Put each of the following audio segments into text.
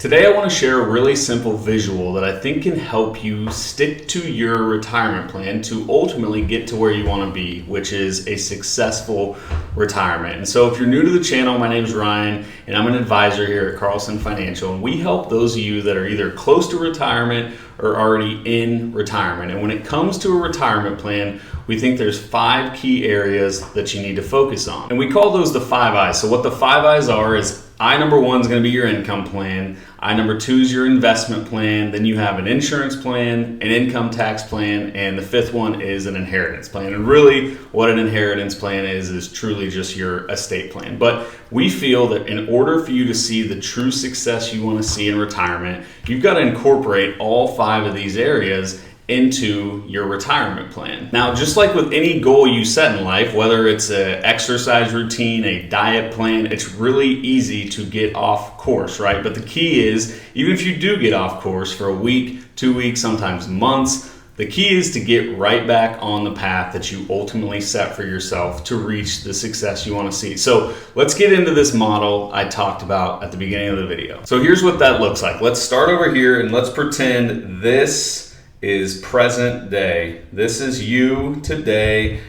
Today I want to share a really simple visual that I think can help you stick to your retirement plan to ultimately get to where you want to be, which is a successful retirement. And so if you're new to the channel, my name is Ryan and I'm an advisor here at Carlson Financial, and we help those of you that are either close to retirement or already in retirement. And when it comes to a retirement plan, we think there's 5 key areas that you need to focus on. And we call those the 5 I's. So what the 5 I's are is I number 1 is going to be your income plan. I number 2 is your investment plan. Then you have an insurance plan, an income tax plan, and the 5th one is an inheritance plan. And really what an inheritance plan is truly just your estate plan. But we feel that in order for you to see the true success you want to see in retirement, you've got to incorporate all 5 of these areas into your retirement plan. Now, just like with any goal you set in life, whether it's an exercise routine, a diet plan, it's really easy to get off course, right? But the key is, even if you do get off course for a week, 2 weeks, sometimes months, the key is to get right back on the path that you ultimately set for yourself to reach the success you want to see. So let's get into this model I talked about at the beginning of the video. So here's what that looks like. Let's start over here and let's pretend this is present day. This is you today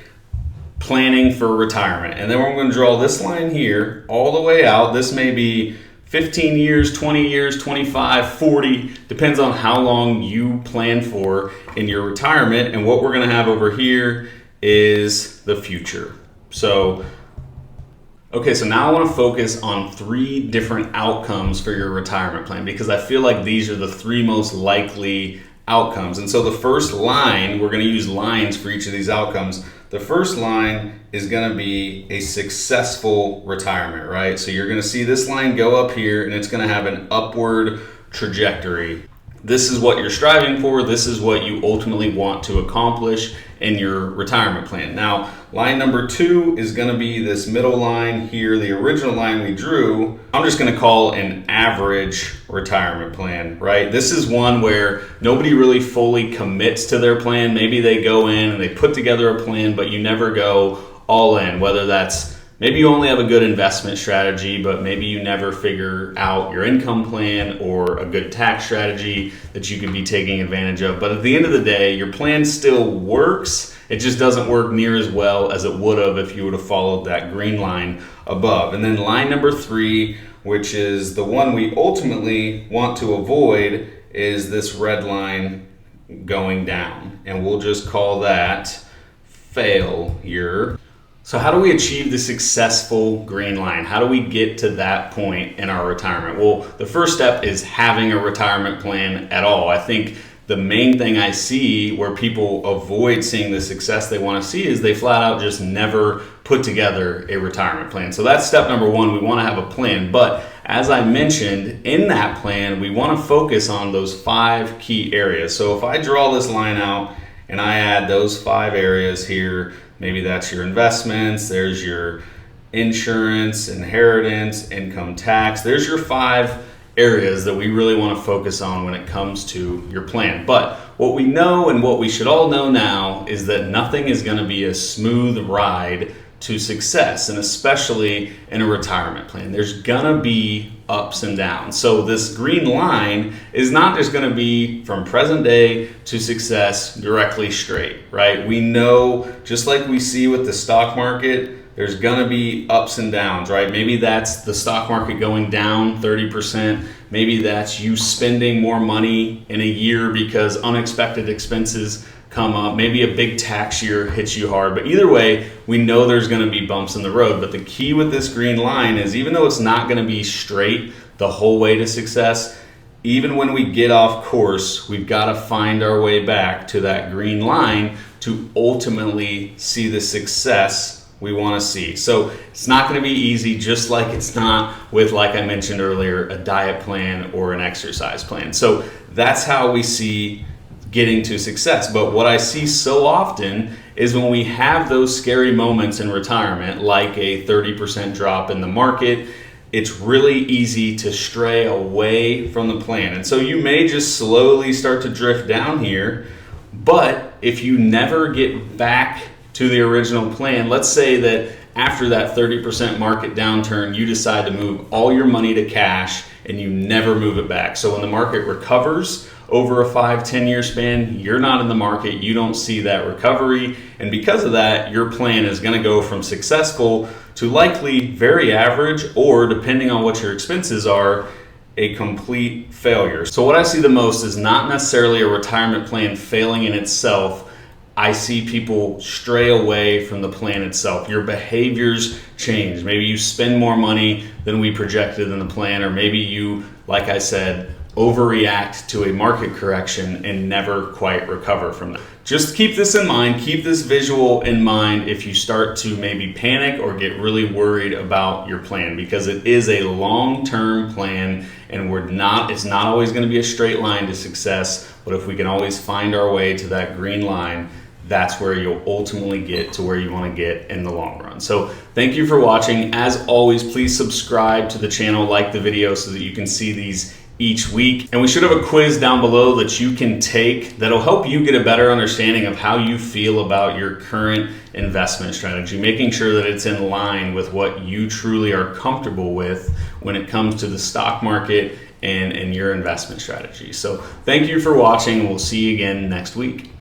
planning for retirement. And then we're going to draw this line here all the way out. This may be 15 years, 20 years, 25, 40, depends on how long you plan for in your retirement. And what we're going to have over here is the future. So now I want to focus on 3 different outcomes for your retirement plan, because I feel like these are the 3 most likely outcomes. And so the first line, we're going to use lines for each of these outcomes. The first line is going to be a successful retirement, right? So you're going to see this line go up here and it's going to have an upward trajectory. This is what you're striving for. This is what you ultimately want to accomplish in your retirement plan. Now, line number 2 is going to be this middle line here, the original line we drew. I'm just going to call an average retirement plan, right? This is one where nobody really fully commits to their plan. Maybe they go in and they put together a plan, but you never go all in, whether that's maybe you only have a good investment strategy, but maybe you never figure out your income plan or a good tax strategy that you can be taking advantage of. But at the end of the day, your plan still works. It just doesn't work near as well as it would have if you would have followed that green line above. And then line number 3, which is the one we ultimately want to avoid, is this red line going down. And we'll just call that failure. So how do we achieve the successful green line? How do we get to that point in our retirement? Well, the first step is having a retirement plan at all. I think the main thing I see where people avoid seeing the success they want to see is they flat out just never put together a retirement plan. So that's step number 1. We want to have a plan. But as I mentioned, in that plan, we want to focus on those 5 key areas. So if I draw this line out and I add those 5 areas here, maybe that's your investments, there's your insurance, inheritance, income tax. There's your 5 areas that we really want to focus on when it comes to your plan. But what we know and what we should all know now is that nothing is going to be a smooth ride to success, and especially in a retirement plan. There's going to be ups and downs. So this green line is not just going to be from present day to success directly straight, right? We know, just like we see with the stock market, there's going to be ups and downs, right? Maybe that's the stock market going down 30%. Maybe that's you spending more money in a year because unexpected expenses come up. Maybe a big tax year hits you hard. But either way, we know there's going to be bumps in the road. But the key with this green line is, even though it's not going to be straight the whole way to success, even when we get off course, we've got to find our way back to that green line to ultimately see the success we want to see. So it's not going to be easy, just like it's not with, like I mentioned earlier, a diet plan or an exercise plan. So that's how we see getting to success. But what I see so often is when we have those scary moments in retirement, like a 30% drop in the market, it's really easy to stray away from the plan. And so you may just slowly start to drift down here, but if you never get back to the original plan, let's say that after that 30% market downturn, you decide to move all your money to cash and you never move it back. So when the market recovers over a 5-10 year span, you're not in the market, you don't see that recovery, and because of that, your plan is going to go from successful to likely very average, or depending on what your expenses are, a complete failure. So what I see the most is not necessarily a retirement plan failing in itself. I see people stray away from the plan itself. Your behaviors change. Maybe you spend more money than we projected in the plan, or maybe you, like I said, overreact to a market correction and never quite recover from that. Just keep this in mind, keep this visual in mind if you start to maybe panic or get really worried about your plan, because it is a long-term plan and it's not always going to be a straight line to success, but if we can always find our way to that green line, that's where you'll ultimately get to where you want to get in the long run. So thank you for watching. As always, please subscribe to the channel, like the video so that you can see these each week. And we should have a quiz down below that you can take that'll help you get a better understanding of how you feel about your current investment strategy, making sure that it's in line with what you truly are comfortable with when it comes to the stock market and your investment strategy. So thank you for watching. We'll see you again next week.